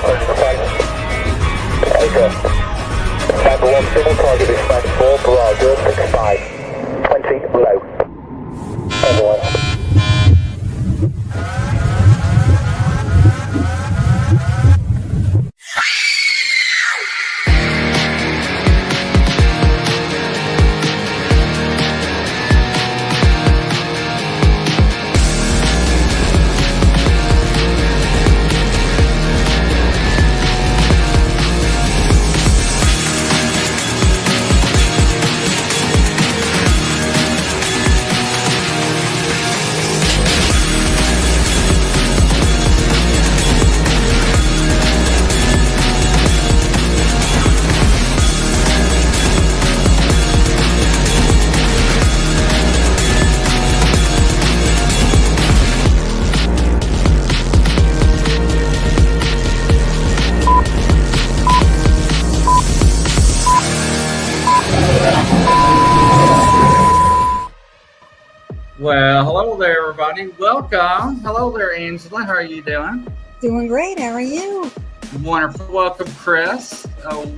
Number 1, civil target dispatch 4, Bravo, 65. 20 low. Everyone. Well, hello there, everybody. Welcome. Hello there, Angela. How are you doing? Doing great. How are you? Wonderful. Welcome, Chris.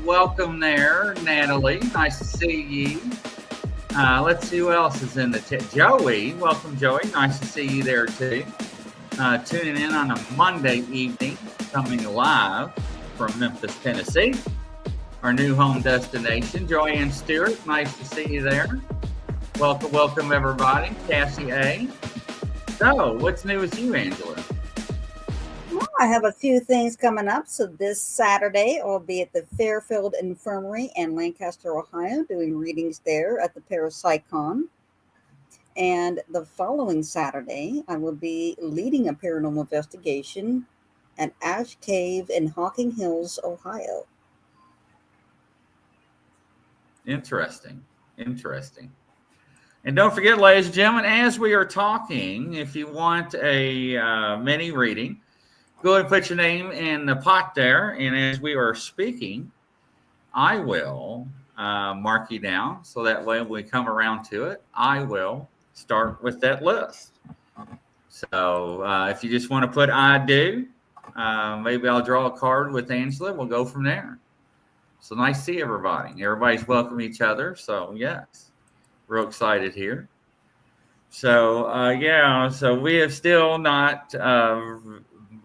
Welcome there, Natalie. Nice to see you. Let's see who else is in the chat. Joey. Welcome, Joey. Nice to see you there, too. Tuning in on a Monday evening, coming live from Memphis, Tennessee, our new home destination. Joanne Stewart. Nice to see you there. Welcome, everybody. Cassie A. So, what's new with you, Angela? Well, I have a few things coming up. So this Saturday, I'll be at the Fairfield Infirmary in Lancaster, Ohio, doing readings there at the Parapsychon. And the following Saturday, I will be leading a paranormal investigation at Ash Cave in Hocking Hills, Ohio. Interesting. And don't forget, ladies and gentlemen, as we are talking, if you want a mini reading, go ahead and put your name in the pot there. And as we are speaking, I will mark you down. So that way when we come around to it, I will start with that list. So if you just want to put I do, maybe I'll draw a card with Angela. We'll go from there. So nice to see everybody. Everybody's welcome each other. So yes. Real excited here. So, so we have still not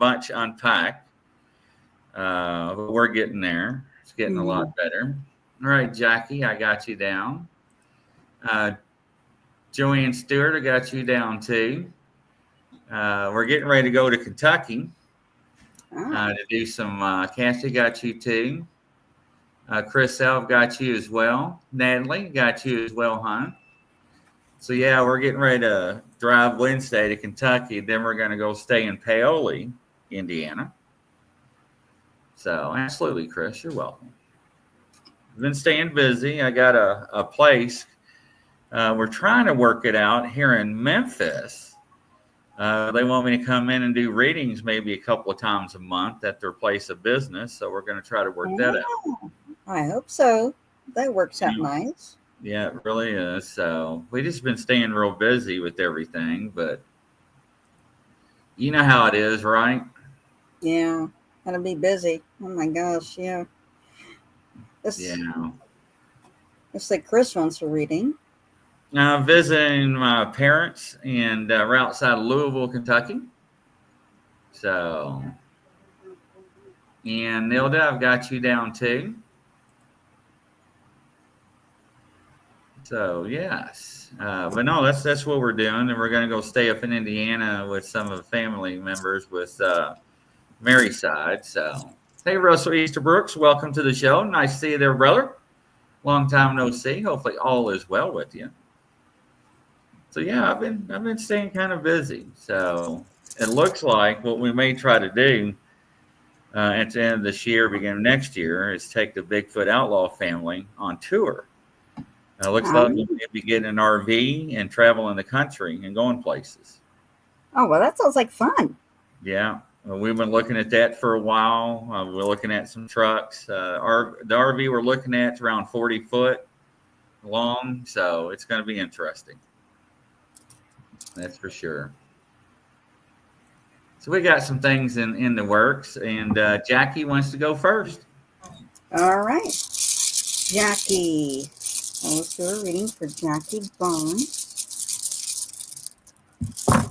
much unpacked. But we're getting there. It's getting a lot better. All right, Jackie, I got you down. Joanne Stewart, I got you down too. We're getting ready to go to Kentucky to do some Cassie got you too. Chris Self got you as well. Natalie got you as well, hon. So, yeah, we're getting ready to drive Wednesday to Kentucky. Then we're going to go stay in Paoli, Indiana. So, absolutely, Chris, you're welcome. Been staying busy. I got a place. We're trying to work it out here in Memphis. They want me to come in and do readings maybe a couple of times a month at their place of business. So, we're going to try to work that out. I hope so. That works out nice. Yeah, it really is. So we just been staying real busy with everything, but you know how it is, right? Yeah, gotta be busy. Oh my gosh, yeah. It's like Chris wants a reading. I'm visiting my parents, and we're outside of Louisville, Kentucky. So, and Nilda, I've got you down too. So yes, but no, that's what we're doing, and we're going to go stay up in Indiana with some of the family members with Mary's side. So, hey, Russell Easterbrooks, welcome to the show. Nice to see you there, brother. Long time no see. Hopefully, all is well with you. So yeah, I've been staying kind of busy. So it looks like what we may try to do at the end of this year, beginning of next year, is take the Bigfoot Outlaw family on tour. Looks like we'll be getting an RV and traveling the country and going places. Oh, well, that sounds like fun. Yeah. We've been looking at that for a while. We're looking at some trucks. The RV we're looking at is around 40 foot long, so it's going to be interesting. That's for sure. So we got some things in the works, and Jackie wants to go first. All right, Jackie. Let's do a reading for Jackie Barnes.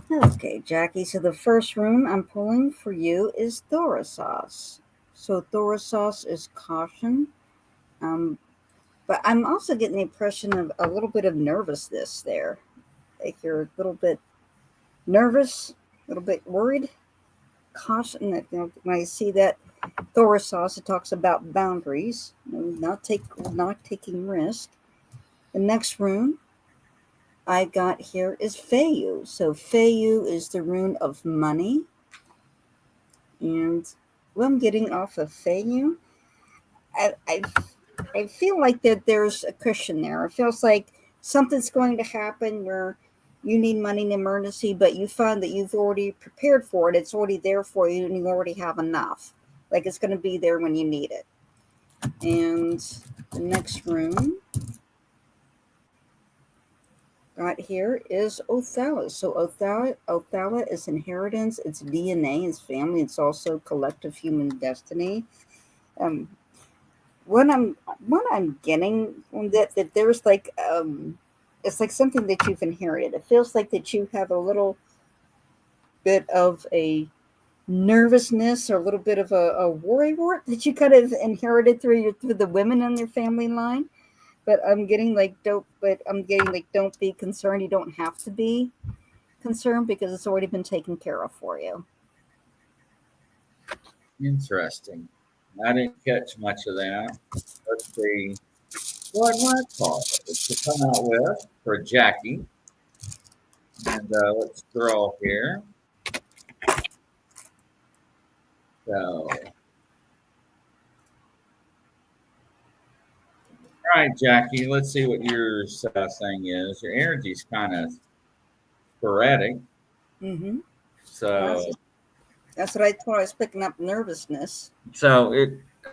Okay, Jackie. So the first rune I'm pulling for you is Thorasos. So Thorasos is caution. But I'm also getting the impression of a little bit of nervousness there. Like you're a little bit nervous, a little bit worried. Caution that, when I see that Thorasos, it talks about boundaries, not taking risk. The next rune I got here is Feyu. So Feyu is the rune of money. And what I'm getting off of Feyu, I feel like that there's a cushion there. It feels like something's going to happen where you need money in emergency, but you find that you've already prepared for it. It's already there for you, and you already have enough. Like it's going to be there when you need it. And the next rune got here is Othala. So Othala is inheritance. It's DNA. It's family. It's also collective human destiny. What I'm getting from that there's like it's like something that you've inherited. It feels like that you have a little bit of a nervousness or a little bit of a worry wart that you kind of inherited through the women in your family line. But I'm getting like don't be concerned. You don't have to be concerned because it's already been taken care of for you. Interesting. I didn't catch much of that. Let's see what my card is to come out with for Jackie. And let's draw here. So, all right, Jackie, let's see what your thing is. Your energy's kind of sporadic. Mm-hmm. So that's what I thought. I was picking up nervousness. So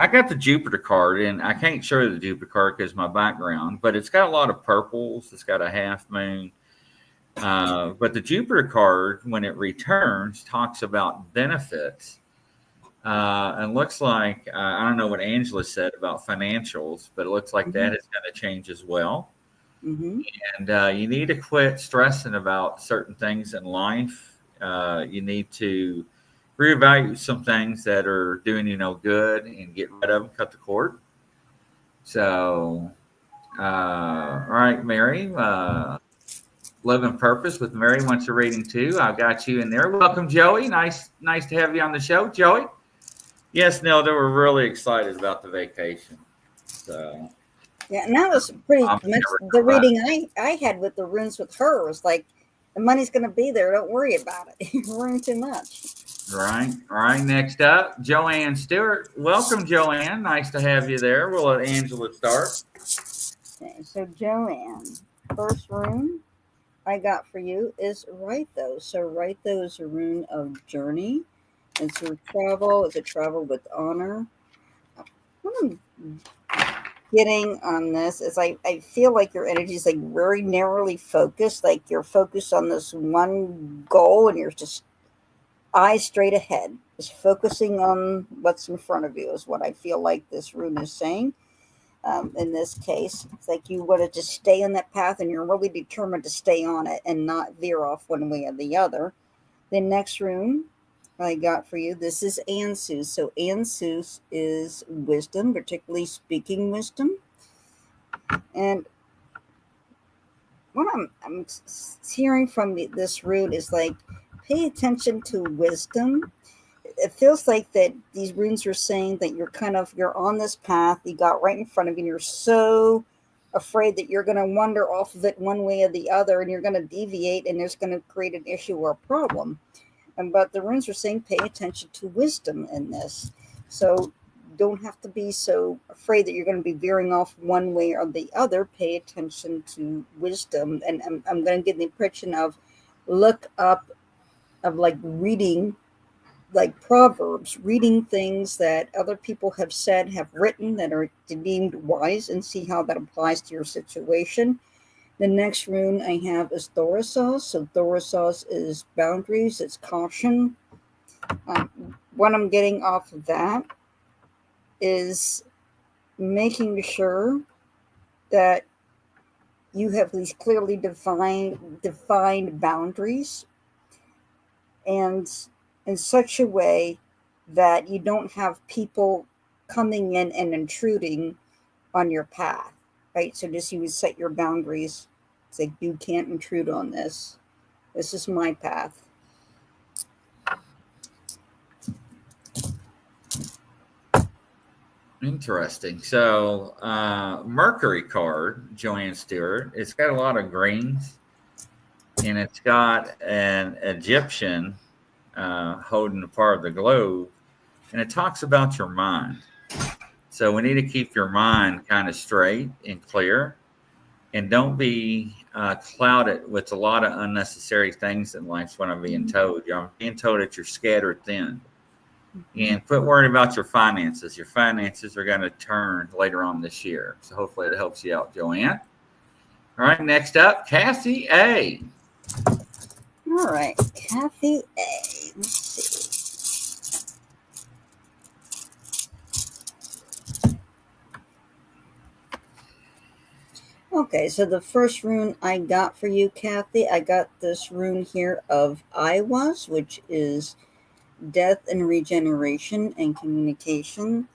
I got the Jupiter card, and I can't show you the Jupiter card because my background, but it's got a lot of purples. It's got a half moon. But the Jupiter card, when it returns, talks about benefits. And looks like, I don't know what Angela said about financials, but it looks like that is going to change as well. Mm-hmm. And you need to quit stressing about certain things in life. You need to reevaluate some things that are doing you no good and get rid of them, cut the cord. So, all right, Mary, Love and Purpose with Mary wants a reading too. I've got you in there. Welcome, Joey. Nice to have you on the show, Joey. Yes, Nelda, we're really excited about the vacation. So, yeah, and that was pretty much the reading I had with the runes with her was like, the money's going to be there. Don't worry about it. You're worrying too much. Right. All right. Next up, Joanne Stewart. Welcome, Joanne. Nice to have you there. We'll let Angela start. Okay, so Joanne, first rune I got for you is Rytho. So Rytho is a rune of journey. It's a travel. It's a travel with honor. What I'm getting on this is I feel like your energy is like very narrowly focused. Like you're focused on this one goal and you're just eyes straight ahead. Just focusing on what's in front of you is what I feel like this rune is saying. In this case, it's like you want to just stay on that path and you're really determined to stay on it and not veer off one way or the other. The next rune I got for you, this is Ansus. So Ansus is wisdom, particularly speaking wisdom. And what I'm hearing from this rune is like, pay attention to wisdom. It feels like that these runes are saying that you're on this path, you got right in front of you, and you're so afraid that you're going to wander off of it one way or the other, and you're going to deviate, and there's going to create an issue or a problem. But the runes are saying pay attention to wisdom in this. So don't have to be so afraid that you're going to be veering off one way or the other. Pay attention to wisdom. And I'm going to get the impression of look up, of like reading, like Proverbs, reading things that other people have said, have written, that are deemed wise, and see how that applies to your situation. The next rune I have is Thorasos. So Thorasos is boundaries, it's caution. What I'm getting off of that is making sure that you have these clearly defined boundaries, and in such a way that you don't have people coming in and intruding on your path, right? So just you would set your boundaries. It's like, you can't intrude on this. This is my path. Interesting. So, Mercury card, Joanne Stewart, it's got a lot of greens, and it's got an Egyptian holding a part of the globe, and it talks about your mind. So, we need to keep your mind kind of straight and clear, and don't be clouded with a lot of unnecessary things in life. What I'm being told, I'm being told that you're scattered thin. And quit worrying about your finances. Your finances are going to turn later on this year. So hopefully it helps you out, Joanne. All right, next up, Cassie A. All right, Kathy A. Let's see. Okay, so the first rune I got for you, Kathy, I got this rune here of I was, which is death and regeneration and communication.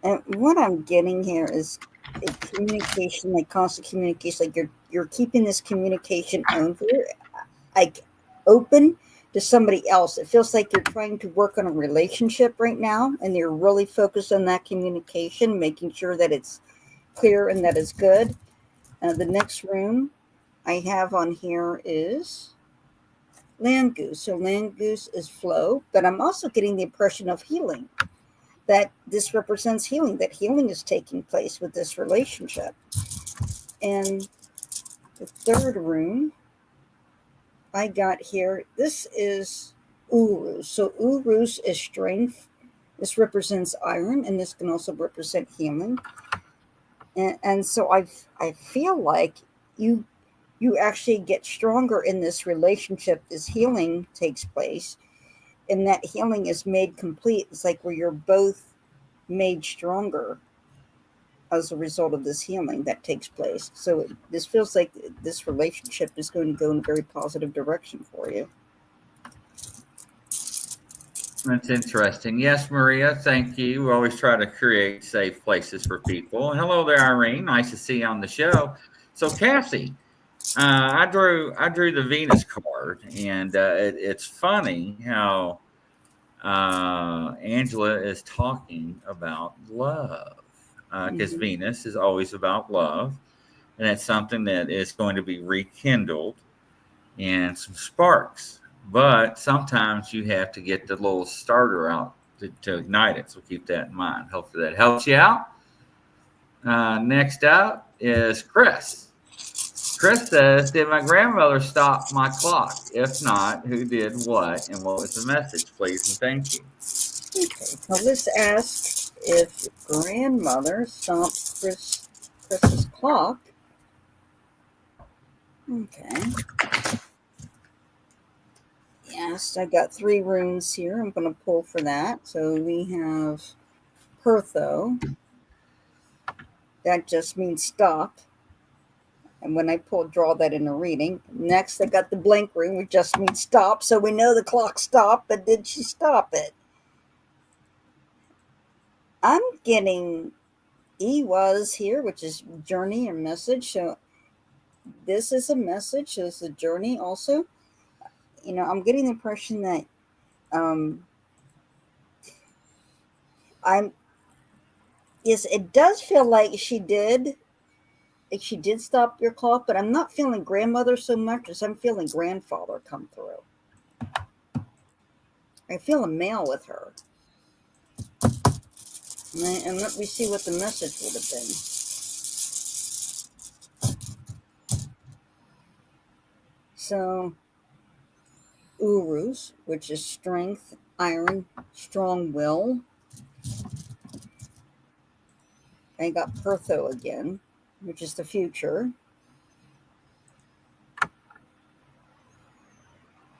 And what I'm getting here is a communication, like constant communication, like you're keeping this communication over, like open to somebody else. It feels like you're trying to work on a relationship right now, and you're really focused on that communication, making sure that it's clear and that it's good. The next rune I have on here is land goose. So land goose is flow, but I'm also getting the impression of healing, that this represents healing, that healing is taking place with this relationship. And the third rune I got here, this is Urus. So Urus is strength. This represents iron, and this can also represent healing. And so I feel like you actually get stronger in this relationship. This healing takes place, and that healing is made complete. It's like where you're both made stronger as a result of this healing that takes place. So this feels like this relationship is going to go in a very positive direction for you. That's interesting. Yes, Maria, thank you. We always try to create safe places for people. And hello there, Irene. Nice to see you on the show. So, Cassie, I drew the Venus card, and it's funny how Angela is talking about love, because Venus is always about love, and it's something that is going to be rekindled and some sparks. But sometimes you have to get the little starter out to ignite it. So keep that in mind. Hopefully that helps you out. Next up is Chris. Chris says, did my grandmother stop my clock? If not, who did what? And what was the message, please? And thank you. Okay, now let's ask if grandmother stopped Chris's clock. Okay. Yes, I got 3 runes here. I'm going to pull for that. So we have Pertho. That just means stop. And when I draw that in a reading. Next, I got the blank rune, which just means stop. So we know the clock stopped, but did she stop it? I'm getting was here, which is journey or message. So this is a message. So it's a journey also. I'm getting the impression that yes, it does feel like she did stop your clock, but I'm not feeling grandmother so much as I'm feeling grandfather come through. I feel a male with her. And let me see what the message would have been. So, Urus, which is strength, iron, strong will. I got Pertho again, which is the future.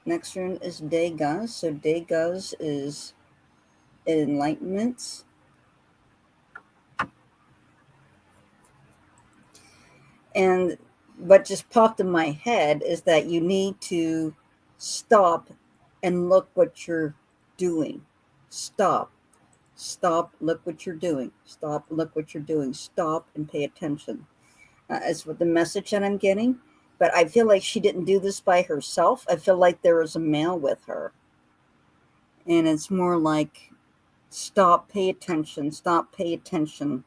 Next rune is Degas. So Degas is enlightenment. And what just popped in my head is that you need to stop and look what you're doing. Stop. Stop, look what you're doing. Stop, look what you're doing. Stop and pay attention. Is what the message that I'm getting. But I feel like she didn't do this by herself. I feel like there was a male with her. And it's more like, stop, pay attention. Stop, pay attention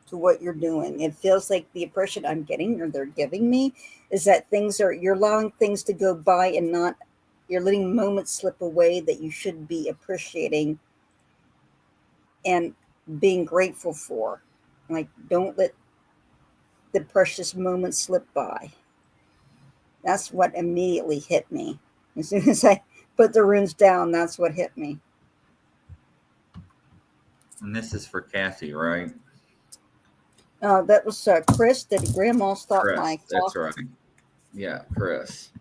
to what you're doing. It feels like the impression I'm getting, or they're giving me, is that you're allowing things to go by and not, you're letting moments slip away that you should be appreciating and being grateful for. Like, don't let the precious moments slip by. That's what immediately hit me. As soon as I put the runes down, that's what hit me. And this is for Kathy, right? That was Chris. Did Grandma stop Chris, my that's clock? right. Yeah, Chris.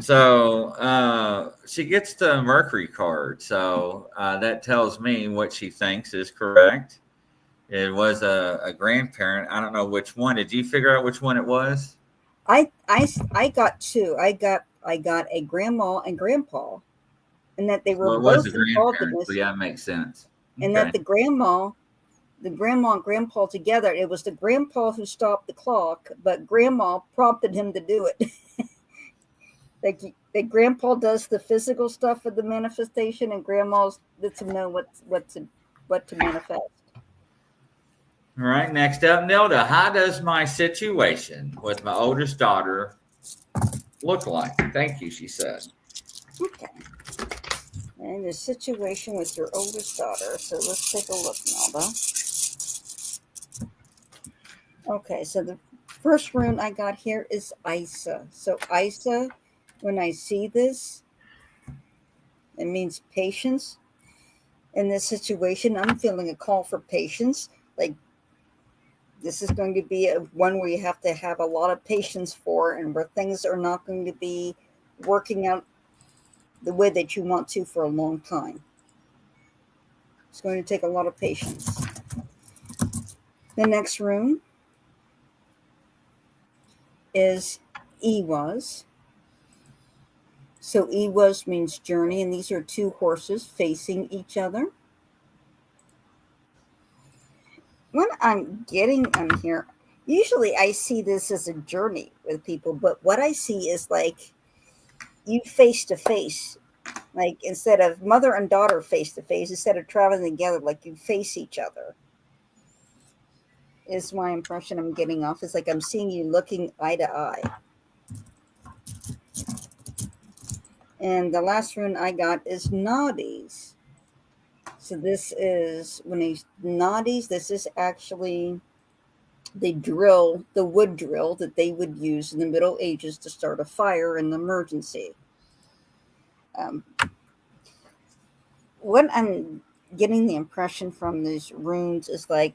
So she gets the Mercury card. So that tells me what she thinks is correct. It was a grandparent. I don't know which one. Did you figure out which one it was? I got two. I got a grandma and grandpa, and that they were Well, it was both a involved in grandparent. So this, yeah, it makes sense. and Okay. that the grandma and grandpa together. It was the grandpa who stopped the clock, but grandma prompted him to do it. Like grandpa does the physical stuff of the manifestation, and grandma's lets him know what to manifest. All right. Next up, Nilda. How does my situation with my oldest daughter look like? Thank you, she said. Okay. And the situation with your oldest daughter. So let's take a look, Melba. Okay, so the first rune I got here is Isa. So Isa, when I see this, it means patience. In this situation, I'm feeling a call for patience. Like, this is going to be one where you have to have a lot of patience for, and where things are not going to be working out the way that you want to for a long time. It's going to take a lot of patience. The next rune is Iwas. So Iwas means journey, and these are two horses facing each other. What I'm getting on here, usually I see this as a journey with people, but what I see is like you face to face, like instead of mother and daughter face to face, instead of traveling together, like you face each other. Is my impression I'm getting off. It's like I'm seeing you looking eye to eye. And the last rune I got is Noddies. So this is when he's Noddies, this is actually the wood drill that they would use in the Middle Ages to start a fire in an emergency. What I'm getting the impression from these runes is like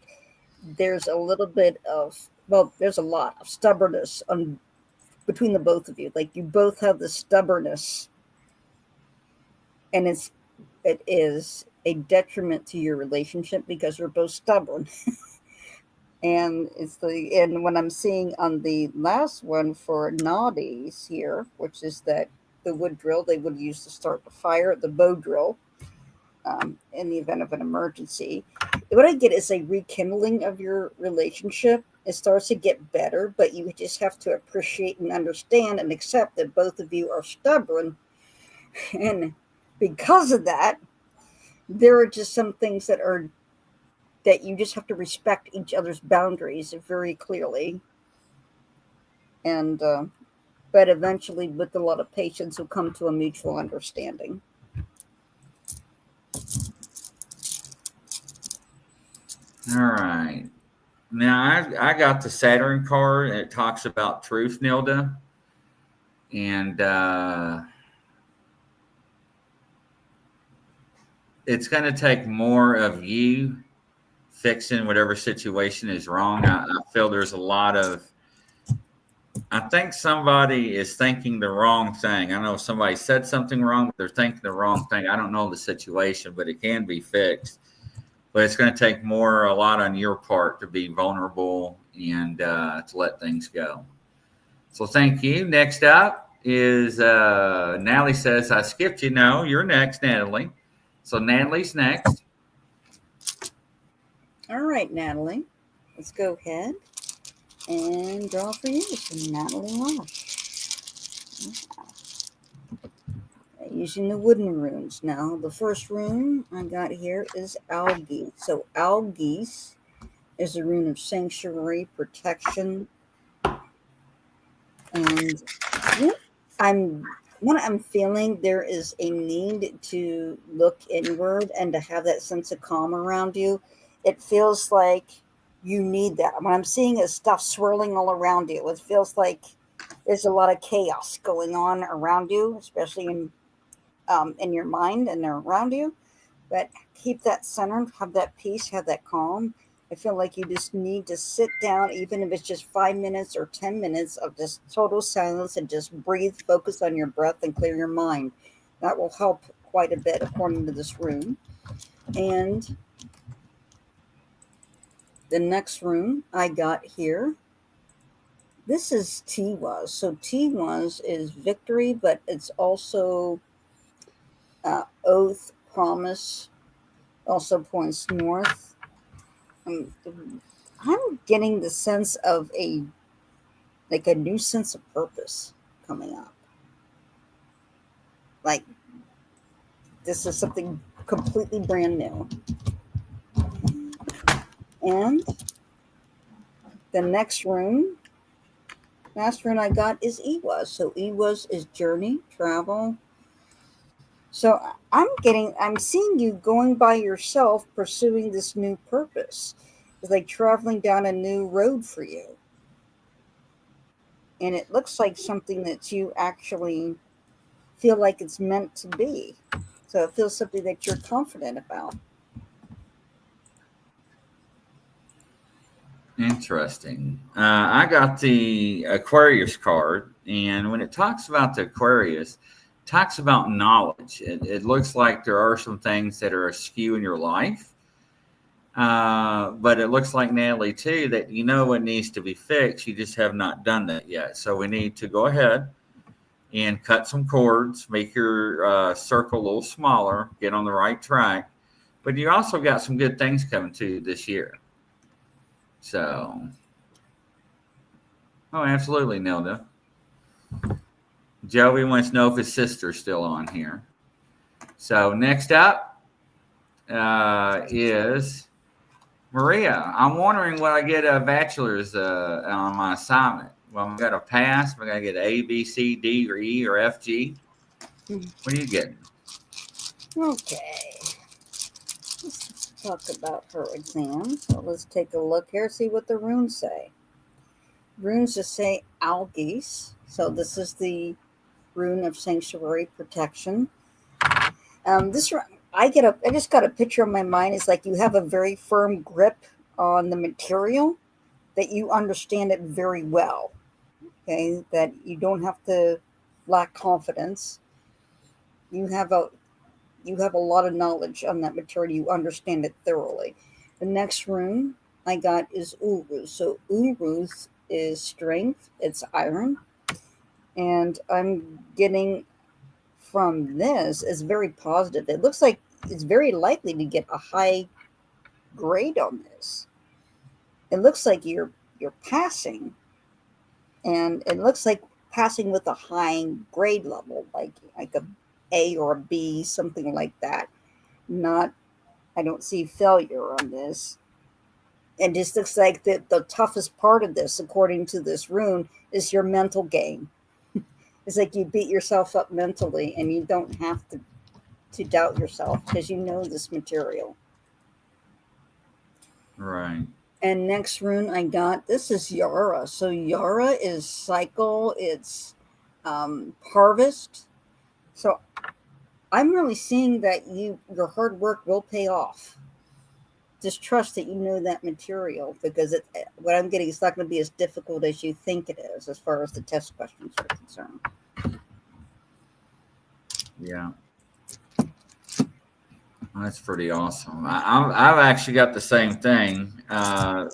there's a little bit of, well, there's a lot of stubbornness between the both of you. Like you both have the stubbornness, and it is a detriment to your relationship because you're both stubborn. And and what I'm seeing on the last one for Noddies here, which is that the wood drill they would use to start the fire, the bow drill, in the event of an emergency. What I get is a rekindling of your relationship. It starts to get better, but you just have to appreciate and understand and accept that both of you are stubborn. And because of that, there are just some things that you just have to respect each other's boundaries very clearly. And but eventually, with a lot of patience, will come to a mutual understanding. All right. Now I got the Saturn card, and it talks about truth, Nilda, and it's going to take more of you fixing whatever situation is wrong. I feel there's a lot of I think somebody is thinking the wrong thing. I know somebody said something wrong, but they're thinking the wrong thing. I don't know the situation, but it can be fixed. But it's going to take a lot on your part to be vulnerable and to let things go. So thank you. Next up is Natalie says, I skipped you. No, you're next, Natalie. So Natalie's next. All right, Natalie. Let's go ahead and draw for you. So Natalie Walsh. Using the wooden runes now. The first rune I got here is algae. So algae is a rune of sanctuary, protection, and what I'm feeling, there is a need to look inward and to have that sense of calm around you. It feels like you need that. What I'm seeing is stuff swirling all around you. It feels like there's a lot of chaos going on around you, especially in your mind and around you. But keep that centered, have that peace, have that calm. I feel like you just need to sit down, even if it's just 5 minutes or 10 minutes of just total silence, and just breathe, focus on your breath, and clear your mind. That will help quite a bit, according to this rune. And the next rune I got here, this is Tiwaz. So Tiwaz is victory, but it's also oath, promise, also points north. I'm getting the sense of a new sense of purpose coming up. Like this is something completely brand new. And the last rune I got is Ewaz. So Ewaz is journey, travel. So I'm seeing you going by yourself, pursuing this new purpose. It's like traveling down a new road for you. And it looks like something that you actually feel like it's meant to be. So it feels something that you're confident about. Interesting. I got the Aquarius card, and when it talks about the Aquarius, it talks about knowledge. It looks like there are some things that are askew in your life, but it looks like, Natalie, too, that you know what needs to be fixed. You just have not done that yet. So we need to go ahead and cut some cords, make your circle a little smaller, get on the right track. But you also got some good things coming to you this year. So, oh, absolutely, Nelda. Joey wants to know if his sister's still on here. So next up is Maria. I'm wondering when I get a bachelor's on my assignment. Well, I'm going to pass. I'm going to get A, B, C, D, or E, or F, G. What are you getting? Okay. Let's talk about her exam. So let's take a look here, see what the runes say. Runes just say algae. So this is the rune of sanctuary protection. I just got a picture in my mind. It's like you have a very firm grip on the material, that you understand it very well. Okay, that you don't have to lack confidence. You have a lot of knowledge on that material. You understand it thoroughly. The next rune I got is Uruz. So Uruz is strength. It's iron, and I'm getting from this is very positive. It looks like it's very likely to get a high grade on this. It looks like you're passing, and it looks like passing with a high grade level, like a or a B, something like that. Not, I don't see failure on this. And this looks like the toughest part of this, according to this rune, is your mental game. It's like you beat yourself up mentally, and you don't have to doubt yourself because you know this material. Right. And next rune I got, this is Yara. So Yara is cycle, it's harvest. So I'm really seeing that your hard work will pay off. just trust that you know that material, because what I'm getting is not going to be as difficult as you think it is as far as the test questions are concerned. Yeah. That's pretty awesome. I've actually got the same thing. The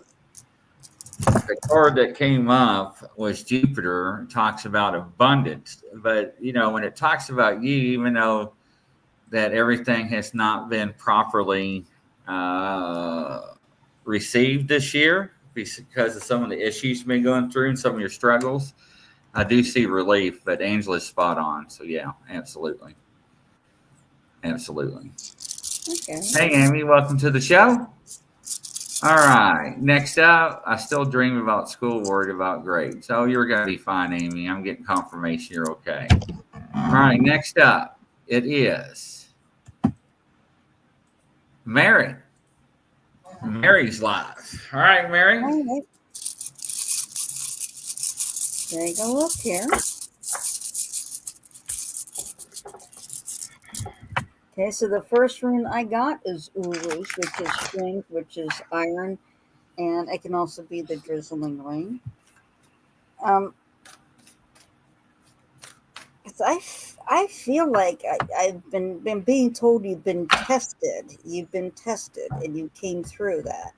card that came up was Jupiter. It talks about abundance, but when it talks about you, even though that everything has not been properly received this year because of some of the issues you've been going through and some of your struggles, I do see relief. But Angela's spot on. So yeah, absolutely. Okay. Hey, Amy, welcome to the show. All right. Next up, I still dream about school, worried about grades. Oh, you're going to be fine, Amy. I'm getting confirmation you're okay. All right. Next up, it is Mary. Mary's live. All right, Mary. All right. Take a look here. Okay, so the first rune I got is Uruz, which is strength, which is iron, and it can also be the drizzling rain. I feel like I've been being told you've been tested. You've been tested, and you came through that.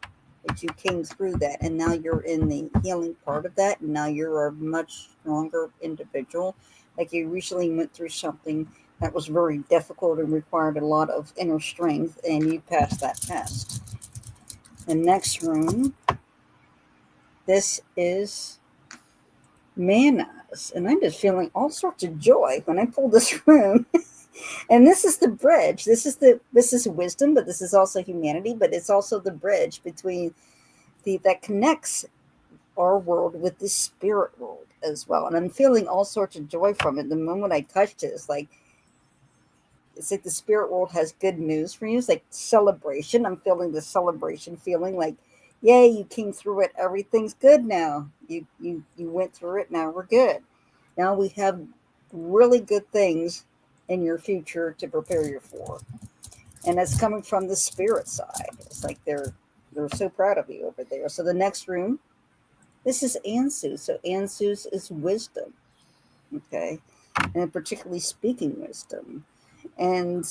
And now you're in the healing part of that, and now you're a much stronger individual. Like you recently went through something that was very difficult and required a lot of inner strength, and you passed that test. The next rune, this is Manas, and I'm just feeling all sorts of joy when I pull this rune. And this is the bridge. This is wisdom, but this is also humanity, but it's also the bridge between that connects our world with the spirit world as well. And I'm feeling all sorts of joy from it. The moment I touched it, it's like the spirit world has good news for you. It's like celebration. I'm feeling the celebration feeling, like, yay, you came through it. Everything's good now. You went through it. Now we're good. Now we have really good things in your future to prepare you for. And that's coming from the spirit side. It's like they're so proud of you over there. So the next rune, this is Ansu. So Ansu's is wisdom. Okay. And particularly speaking wisdom. And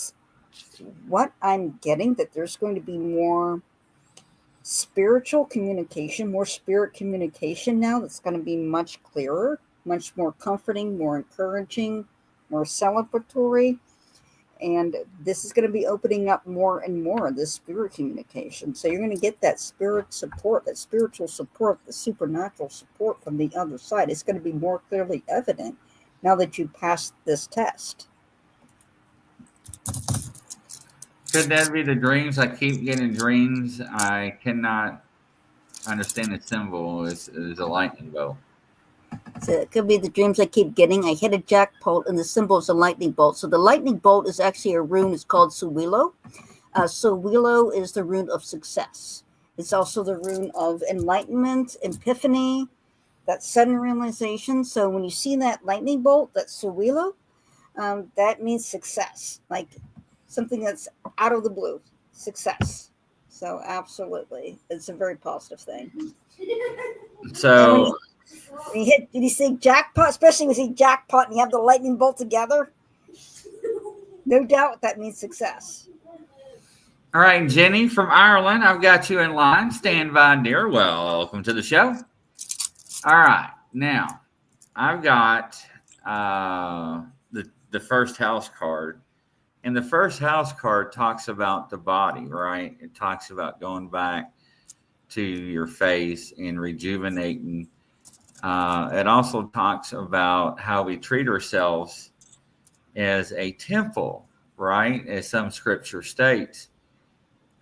what I'm getting, that there's going to be more spiritual communication, more spirit communication now, that's going to be much clearer, much more comforting, more encouraging, more celebratory. And this is going to be opening up more and more of this spirit communication. So you're going to get that spirit support, that spiritual support, the supernatural support from the other side. It's going to be more clearly evident now that you passed this test. Could that be the dreams? I keep getting dreams. I cannot understand the symbol. Is a lightning bolt. So it could be the dreams I keep getting. I hit a jackpot, and the symbol is a lightning bolt. So the lightning bolt is actually a rune. It's called Suwilo. Suwilo is the rune of success. It's also the rune of enlightenment, epiphany, that sudden realization. So when you see that lightning bolt, that Suwilo, that means success, like something that's out of the blue, success. So absolutely, it's a very positive thing. So did you see jackpot, especially when you see jackpot and you have the lightning bolt together? No doubt that means success. All right, Jenny from Ireland, I've got you in line. Stand by, dear. Welcome to the show. All right, now I've got the first house card. And the first house card talks about the body, right? It talks about going back to your face and rejuvenating. It also talks about how we treat ourselves as a temple, right? As some scripture states.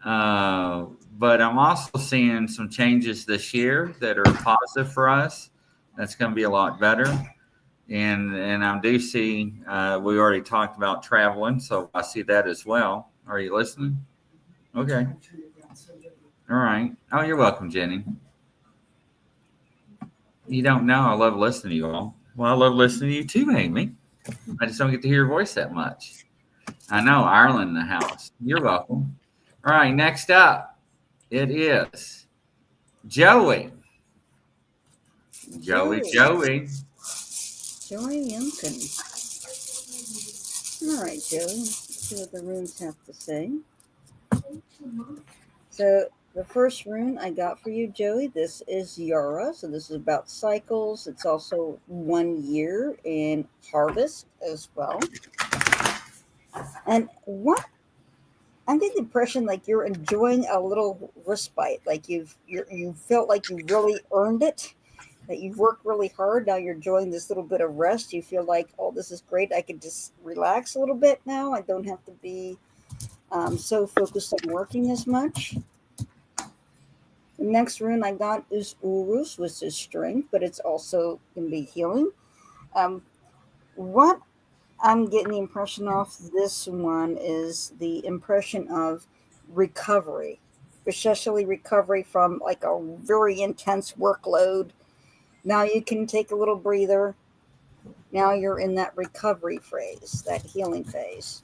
But I'm also seeing some changes this year that are positive for us. That's going to be a lot better. And I do see, we already talked about traveling, so I see that as well. Are you listening? Okay. All right. Oh, you're welcome, Jenny. You don't know I love listening to you all. Well, I love listening to you too, Amy. I just don't get to hear your voice that much. I know, Ireland in the house. You're welcome. All right, next up. It is Joey. Joey. Joey Yunkin. All right, Joey. Let's see what the runes have to say. So the first rune I got for you, Joey, this is Yara. So this is about cycles. It's also 1 year in harvest as well. And what I'm getting the impression like you're enjoying a little respite, like you felt like you really earned it, that you've worked really hard. Now you're enjoying this little bit of rest. You feel like, oh, this is great. I can just relax a little bit now. I don't have to be so focused on working as much. The next rune I got is Urus, which is strength, but it's also can be healing. What I'm getting the impression of this one is the impression of recovery, especially recovery from like a very intense workload. Now you can take a little breather. Now you're in that recovery phase, that healing phase.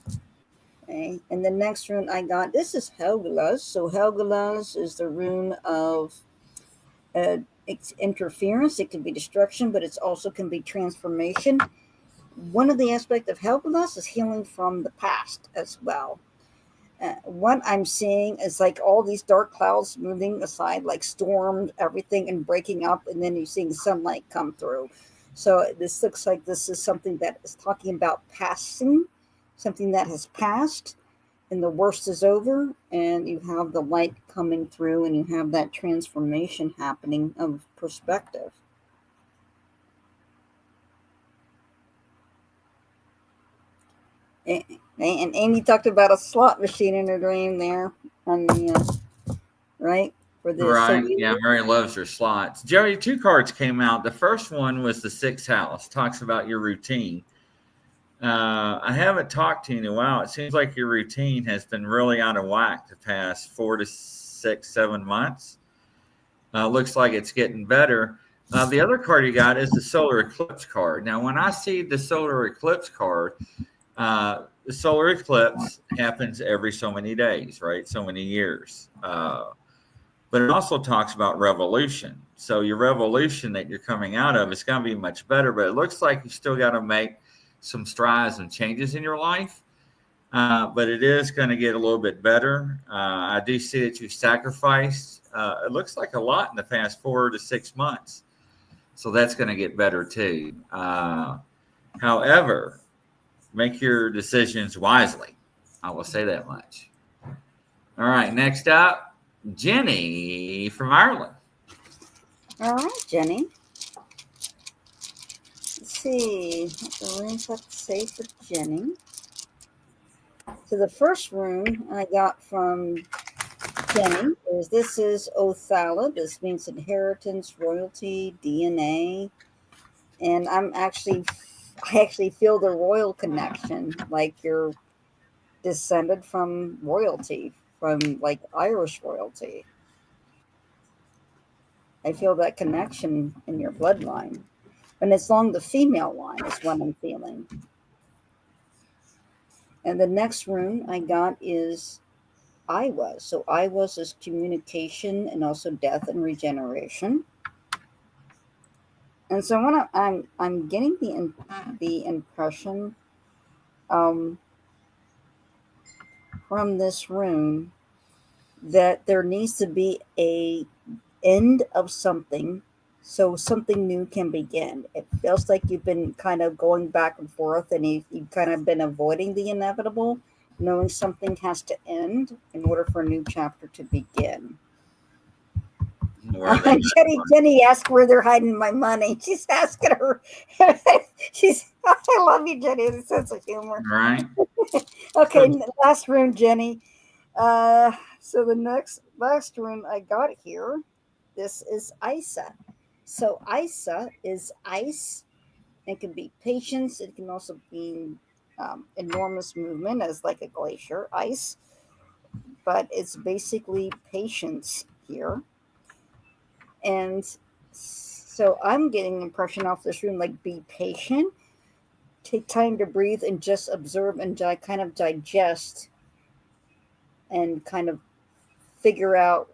Okay. And the next rune I got, this is Helgelas. So Helgelas is the rune of it's interference. It can be destruction, but it also can be transformation. One of the aspects of Helgelas is healing from the past as well. What I'm seeing is like all these dark clouds moving aside, like storms, everything, and breaking up, and then you're seeing sunlight come through. So this looks like this is something that is talking about passing, something that has passed, and the worst is over, and you have the light coming through, and you have that transformation happening of perspective. And Amy talked about a slot machine in her dream there on the right for this. Right. So Yeah, Mary loves her slots. Joey, 2 cards came out. The first one was the 6th house, talks about your routine. I haven't talked to you in a while. It seems like your routine has been really out of whack the past 4 to 6, 7 months. Looks like it's getting better. The other card you got is the solar eclipse card. Now, when I see the solar eclipse card, the solar eclipse happens every so many days, right? So many years. But it also talks about revolution. So your revolution that you're coming out of is going to be much better, but it looks like you still got to make some strides and changes in your life. But it is going to get a little bit better. I do see that you sacrificed, it looks like a lot in the past 4 to 6 months. So that's going to get better too. However, make your decisions wisely. I will say that much. All right, next up, Jenny from Ireland. all right, Jenny. Let's see what the runes have to say for Jenny. So the first rune I got from Jenny is this is Othala. This means inheritance, royalty, DNA, and I actually feel the royal connection, like you're descended from royalty, from like Irish royalty. I feel that connection in your bloodline. And it's along the female line is what I'm feeling. And the next rune I got is I was. So I was is communication and also death and regeneration. And so when I'm getting the impression from this rune that there needs to be a end of something so something new can begin. It feels like you've been kind of going back and forth and you've kind of been avoiding the inevitable, knowing something has to end in order for a new chapter to begin. Jenny asked where they're hiding my money. She's asking her. I love you, Jenny. It's a sense of humor. Right. Okay, last rune, Jenny. So the last rune I got here, this is Isa. So Isa is ice. It can be patience. It can also be enormous movement as like a glacier, ice. But it's basically patience here. And so I'm getting the impression off this rune, like be patient, take time to breathe and just observe and kind of digest and kind of figure out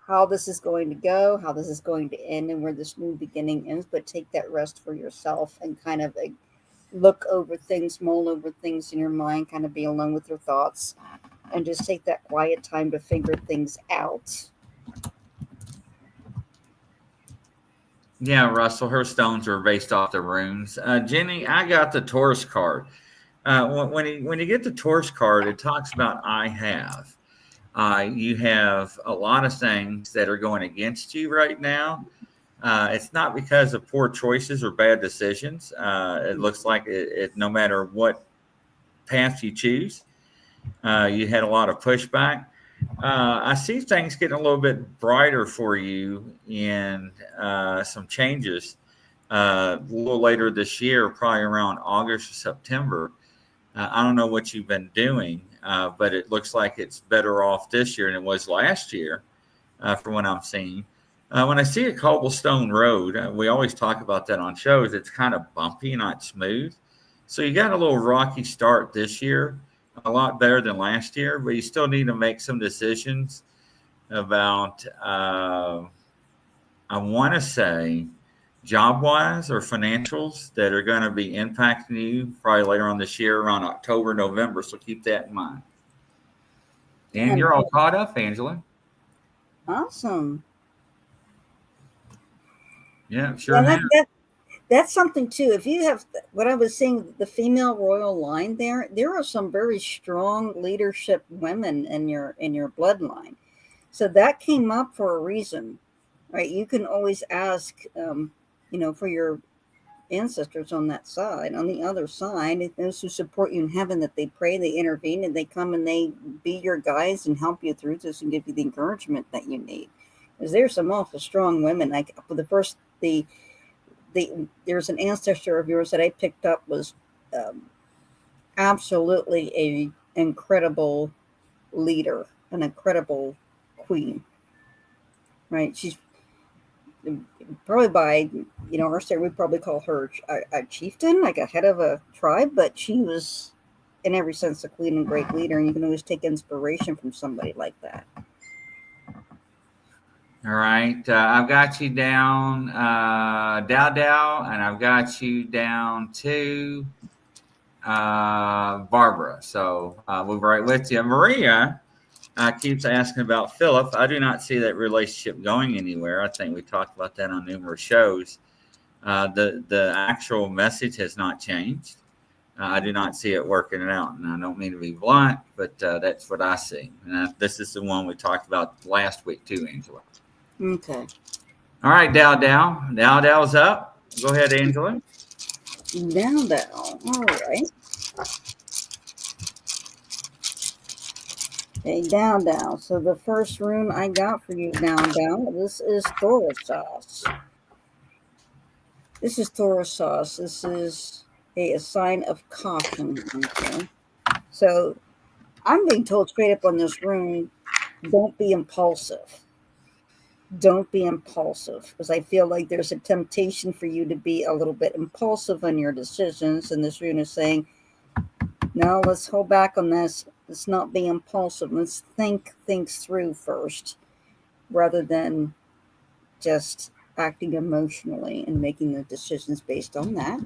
how this is going to go, how this is going to end, and where this new beginning ends. But take that rest for yourself and kind of look over things, mull over things in your mind, kind of be alone with your thoughts, and just take that quiet time to figure things out. Yeah, Russell, her stones are based off the runes. Jenny, I got the Taurus card. When you get the Taurus card, it talks about I have. You have a lot of things that are going against you right now. It's not because of poor choices or bad decisions. It looks like no matter what path you choose, you had a lot of pushback. I see things getting a little bit brighter for you in some changes a little later this year, probably around August or September. I don't know what you've been doing, but it looks like it's better off this year than it was last year, from what I'm seeing. When I see a cobblestone road, we always talk about that on shows. It's kind of bumpy, not smooth. So you got a little rocky start this year, a lot better than last year, but you still need to make some decisions about, I want to say, job wise or financials that are going to be impacting you probably later on this year around October, November. So keep that in mind. And you're all caught up, Angela. Awesome. Yeah, sure. Yeah, that's something too. If you have what I was saying, the female royal line there are some very strong leadership women in your bloodline. So that came up for a reason, right? You can always ask, for your ancestors on that side. On the other side, those who support you in heaven, that they pray, they intervene, and they come and they be your guides and help you through this and give you the encouragement that you need. Because there's some awful strong women. Like for there's an ancestor of yours that I picked up was absolutely a incredible leader, an incredible queen. Right? She's probably by our state we'd probably call her a chieftain, like a head of a tribe, but she was in every sense a queen and great leader, and you can always take inspiration from somebody like that. All right. I've got you down, Dow, and I've got you down to Barbara. So we'll be right with you. Maria keeps asking about Philip. I do not see that relationship going anywhere. I think we talked about that on numerous shows. The actual message has not changed. I do not see it working it out. And I don't mean to be blunt, but that's what I see. And this is the one we talked about last week too, Angela. Okay. All right, Dow's up. Go ahead, Angela. Dow. All right. Okay, Dow. So the first rune I got for you, Dow, this is Thoros. This is Thoros. This is a sign of caution. Okay. So I'm being told straight up on this rune, don't be impulsive. Don't be impulsive, because I feel like there's a temptation for you to be a little bit impulsive on your decisions. And this rune is saying, no, let's hold back on this. Let's not be impulsive. Let's think things through first, rather than just acting emotionally and making the decisions based on that.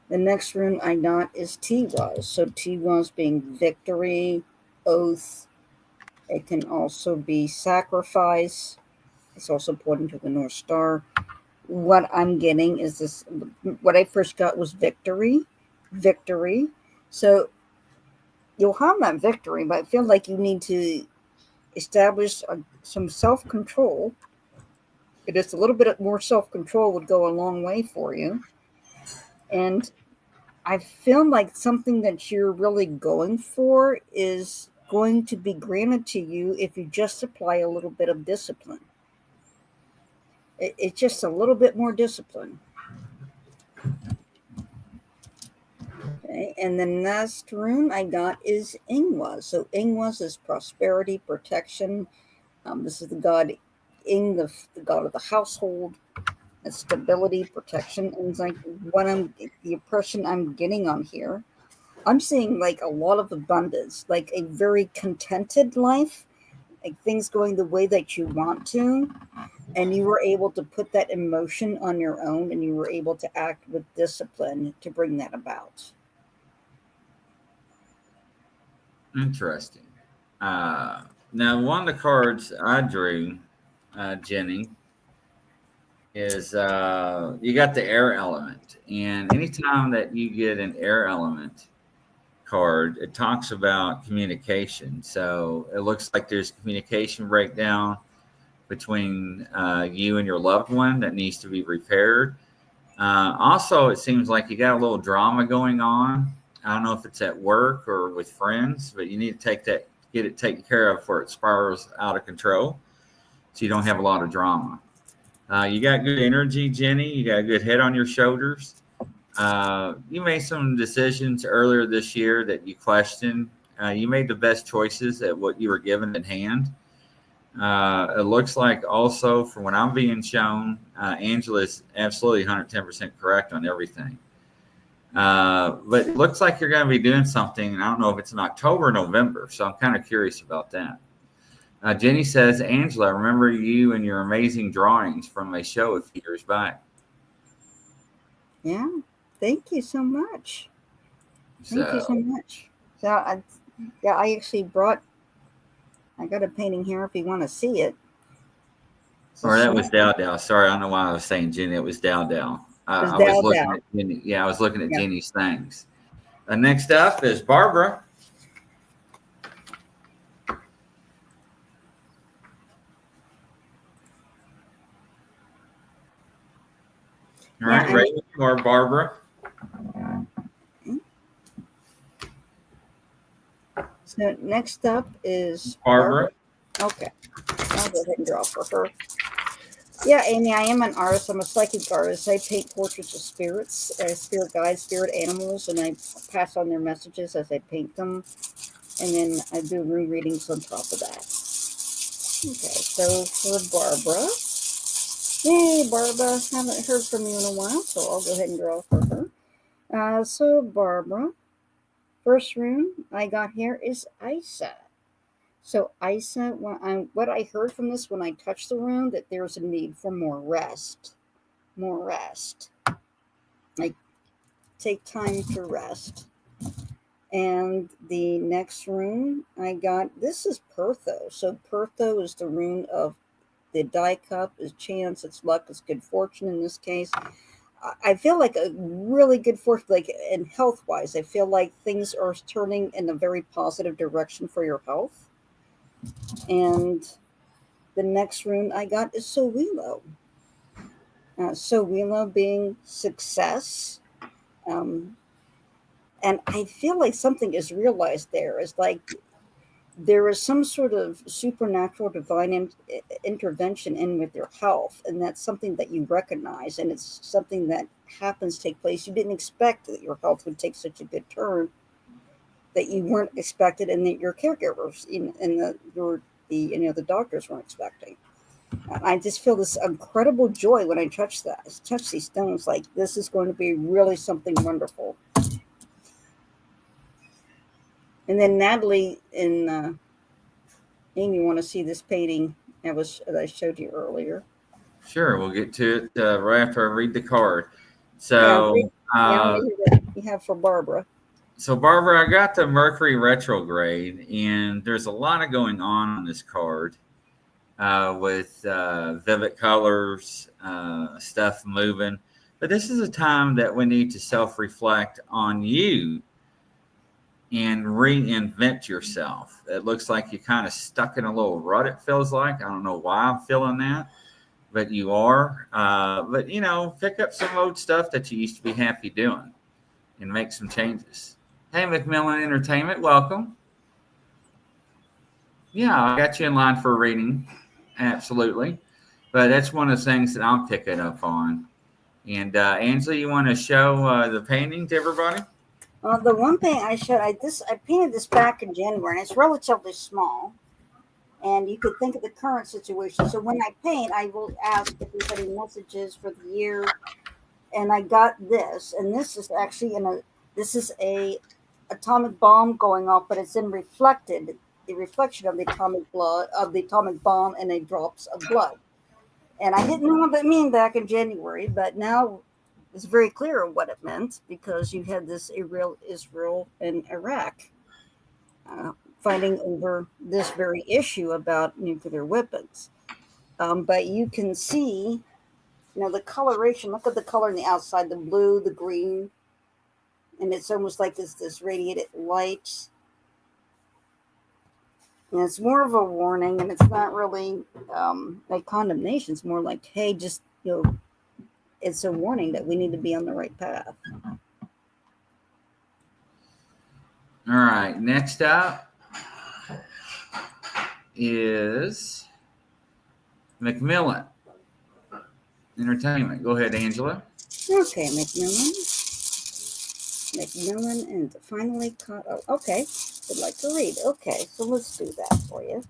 The next rune I got is Tiwaz. So Tiwaz being victory, oath. It can also be sacrifice. It's also pointing to the North Star. What I'm getting is this. What I first got was victory. So you'll have that victory, but I feel like you need to establish some self-control. Just a little bit more self-control would go a long way for you. And I feel like something that you're really going for is going to be granted to you if you just apply a little bit of discipline. It's just a little bit more discipline. Okay, and the last rune I got is Ingwaz. So Ingwaz is prosperity, protection. This is the god Ing, the god of the household, and stability, protection. And it's like the impression I'm getting on here I'm seeing like a lot of abundance, like a very contented life, like things going the way that you want to, and you were able to put that emotion on your own, and you were able to act with discipline to bring that about. Interesting. Now, one of the cards I drew, Jenny, is you got the air element. And anytime that you get an air element card, it talks about communication. So it looks like there's communication breakdown between you and your loved one that needs to be repaired. Also, it seems like you got a little drama going on. I don't know if it's at work or with friends, but you need to get it taken care of before it spirals out of control, so you don't have a lot of drama. You got good energy, Jenny. You got a good head on your shoulders. You made some decisions earlier this year that you questioned. You made the best choices at what you were given in hand. It looks like also from what I'm being shown, Angela is absolutely 110% correct on everything. But it looks like you're going to be doing something. And I don't know if it's in October or November. So I'm kind of curious about that. Jenny says, Angela, I remember you and your amazing drawings from a show a few years back. Yeah. Thank you so much. Thank you so much. So I actually I got a painting here if you want to see it. Or that was Dow Dow. Sorry, I don't know why I was saying Jenny. It was Dow Dow. I was looking at Jenny. Yeah, I was looking at Jenny's things. Next up is Barbara. All right, ready for Barbara. So next up is Barbara. Okay. I'll go ahead and draw for her. Yeah, Amy, I am an artist. I'm a psychic artist. I paint portraits of spirits, spirit guides, spirit animals, and I pass on their messages as I paint them. And then I do rune readings on top of that. Okay, so for Barbara. Yay, Barbara. Haven't heard from you in a while, so I'll go ahead and draw for her. So Barbara, first rune I got here is Isa. So Isa, what I heard from this when I touched the rune, that there's a need for more rest. More rest. Like, take time to rest. And the next rune I got, this is Pertho. So Pertho is the rune of the die cup, is chance, it's luck, it's good fortune in this case. I feel like a really good fortune, like in health-wise. I feel like things are turning in a very positive direction for your health. And the next rune I got is Sowilo. Sowilo being success. And I feel like something is realized there. It's like there is some sort of supernatural divine intervention in with your health. And that's something that you recognize. And it's something that happens take place. You didn't expect that your health would take such a good turn, that you weren't expected, and that your caregivers and the doctors weren't expecting. I just feel this incredible joy when I touch these stones. Like, this is going to be really something wonderful. And then Natalie and Amy want to see this painting that I showed you earlier. Sure, we'll get to it right after I read the card. So, you have for Barbara. So, Barbara, I got the Mercury retrograde, and there's a lot of going on this card with vivid colors, stuff moving. But this is a time that we need to self-reflect on you and reinvent yourself. It looks like you're kind of stuck in a little rut, it feels like. I don't know why I'm feeling that, but you are. But, pick up some old stuff that you used to be happy doing and make some changes. Hey, Macmillan Entertainment, welcome. Yeah, I got you in line for a reading. Absolutely. But that's one of the things that I'm picking up on. And Angela, you want to show the painting to everybody? The one thing I showed, I painted this back in January, and it's relatively small. And you could think of the current situation. So when I paint, I will ask if there's any messages for the year. And I got this, and this is actually this is a atomic bomb going off, but it's in the reflection of the atomic bomb and a drops of blood. And I didn't know what that meant back in January, but now it's very clear what it meant, because you had this Israel and Iraq fighting over this very issue about nuclear weapons. But you can see, the coloration. Look at the color on the outside: the blue, the green, and it's almost like this radiated light. And it's more of a warning, and it's not really a condemnation. It's more like, hey, just it's a warning that we need to be on the right path. All right. Next up is Macmillan Entertainment. Go ahead, Angela. Okay, Macmillan, and finally caught. Oh, okay. Would like to read. Okay, so let's do that for you.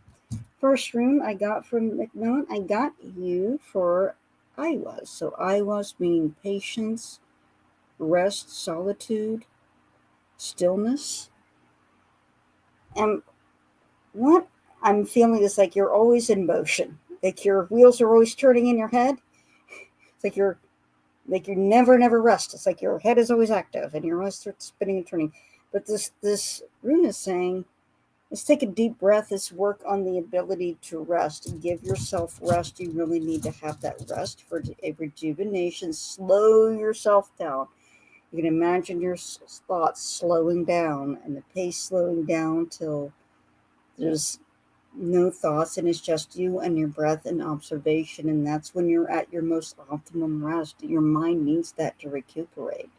First rune I got from Macmillan, I got you for Iwas. So Iwas meaning patience, rest, solitude, stillness. And what I'm feeling is like you're always in motion. Like your wheels are always turning in your head. It's like you never rest. It's like your head is always active and you're always spinning and turning. But this rune is saying, let's take a deep breath. Let's work on the ability to rest and give yourself rest. You really need to have that rest for a rejuvenation. Slow yourself down. You can imagine your thoughts slowing down and the pace slowing down till there's no thoughts and it's just you and your breath and observation. And that's when you're at your most optimum rest. Your mind needs that to recuperate.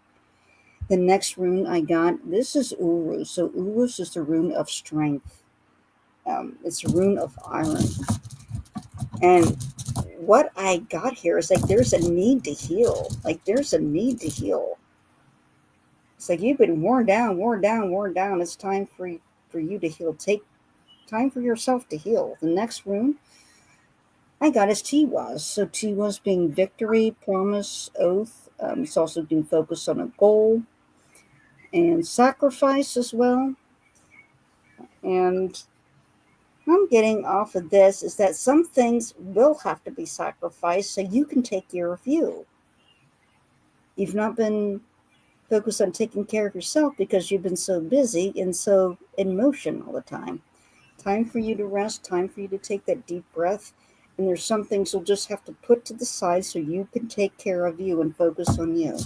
The next rune I got, this is Urus. So Urus is the rune of strength. It's a rune of iron. And what I got here is like there's a need to heal. It's like you've been worn down. It's time for you to heal. Take time for yourself to heal. The next rune I got is Tiwaz. So Tiwaz being victory, promise, oath. It's also being focused on a goal and sacrifice as well. And I'm getting off of this is that some things will have to be sacrificed so you can take care of you. You've not been focused on taking care of yourself because you've been so busy and so in motion all the time. Time for you to rest, time for you to take that deep breath. And there's some things you'll just have to put to the side so you can take care of you and focus on you.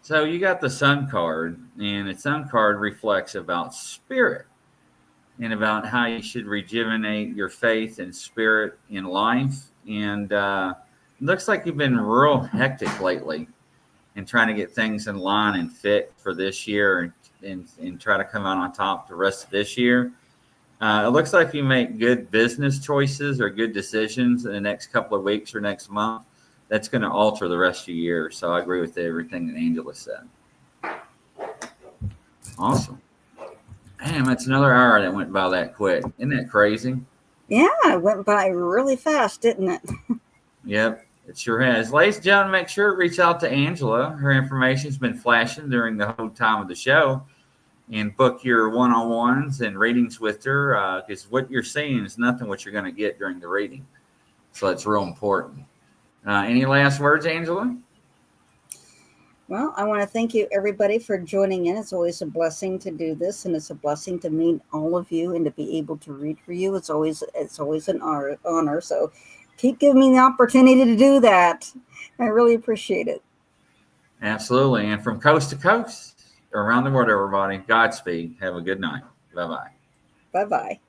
So you got the Sun card, and the Sun card reflects about spirit and about how you should rejuvenate your faith and spirit in life. And it looks like you've been real hectic lately and trying to get things in line and fit for this year and try to come out on top the rest of this year. It looks like you make good business choices or good decisions in the next couple of weeks or next month. That's going to alter the rest of the year. So I agree with everything that Angela said. Awesome. Damn, that's another hour that went by that quick. Isn't that crazy? Yeah, it went by really fast, didn't it? Yep, it sure has. Ladies and gentlemen, make sure to reach out to Angela. Her information's been flashing during the whole time of the show. And book your one-on-ones and readings with her, because what you're seeing is nothing what you're going to get during the reading. So it's real important. Any last words, Angela? Well, I want to thank you, everybody, for joining in. It's always a blessing to do this, and it's a blessing to meet all of you and to be able to read for you. It's always an honor. So keep giving me the opportunity to do that. I really appreciate it. Absolutely. And from coast to coast, around the world, everybody, Godspeed. Have a good night. Bye-bye. Bye-bye.